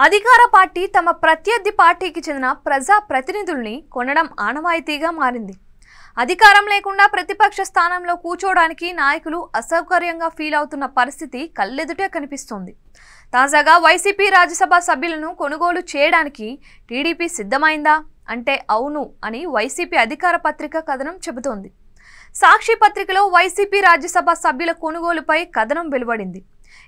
అధికార పార్టీ తమ ప్రత్యర్థి పార్టీకి చెందిన ప్రజా ప్రతినిధుల్ని కొనడం ఆనవాయితీగా మారింది. అధికారం లేకుండా ప్రతిపక్ష స్థానంలో కూర్చోవడానికి నాయకులు అసౌకర్యంగా ఫీల్ అవుతున్న పరిస్థితి కళ్ళెదుటే కనిపిస్తోంది. తాజాగా వైసీపీ రాజ్యసభ సభ్యులను కొనుగోలు చేయడానికి టీడీపీ సిద్ధమైందా అంటే అవును అని వైసీపీ అధికార పత్రిక కథనం చెబుతోంది. సాక్షి పత్రికలో వైసీపీ రాజ్యసభ సభ్యుల కొనుగోలుపై కథనం వెలువడింది.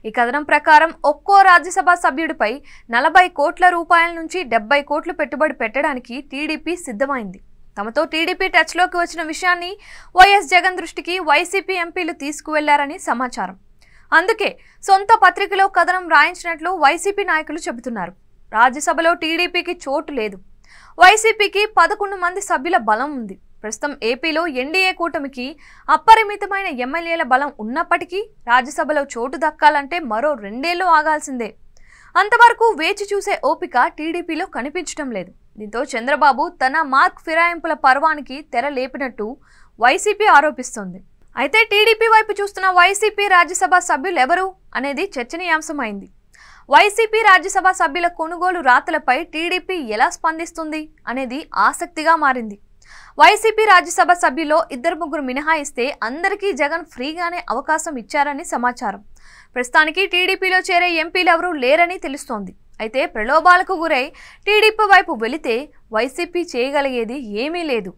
ఈ కథనం ప్రకారం ఒక్కో రాజ్యసభ సభ్యుడిపై 40 కోట్ల రూపాయల నుంచి 70 కోట్లు పెట్టుబడి పెట్టడానికి టీడీపీ సిద్ధమైంది. తమతో టీడీపీ టచ్లోకి వచ్చిన విషయాన్ని వైఎస్ జగన్ దృష్టికి వైసీపీ ఎంపీలు తీసుకువెళ్లారని సమాచారం. అందుకే సొంత పత్రికలో కథనం రాయించినట్లు వైసీపీ నాయకులు చెబుతున్నారు. రాజ్యసభలో టీడీపీకి చోటు లేదు. వైసీపీకి 11 మంది సభ్యుల బలం ఉంది. ప్రస్తుతం ఏపీలో ఎన్డీఏ కూటమికి అపరిమితమైన ఎమ్మెల్యేల బలం ఉన్నప్పటికీ రాజ్యసభలో చోటు దక్కాలంటే మరో 2 ఏళ్లు ఆగాల్సిందే. అంతవరకు వేచి చూసే ఓపిక టీడీపీలో కనిపించడం లేదు. దీంతో చంద్రబాబు తన మార్క్ ఫిరాయింపుల పర్వానికి తెర లేపినట్టు వైసీపీ ఆరోపిస్తోంది. అయితే టీడీపీ వైపు చూస్తున్న వైసీపీ రాజ్యసభ సభ్యులు ఎవరు అనేది చర్చనీయాంశమైంది. వైసీపీ రాజ్యసభ సభ్యుల కొనుగోలు రాతలపై టీడీపీ ఎలా స్పందిస్తుంది అనేది ఆసక్తిగా మారింది. వైసీపీ రాజ్యసభ సభ్యుల్లో 2-3 మినహాయిస్తే అందరికీ జగన్ ఫ్రీగానే అవకాశం ఇచ్చారని సమాచారం. ప్రస్తుతానికి టీడీపీలో చేరే ఎంపీలెవరూ లేరని తెలుస్తోంది. అయితే ప్రలోభాలకు గురై టీడీపీ వైపు వెళితే వైసీపీ చేయగలిగేది ఏమీ లేదు.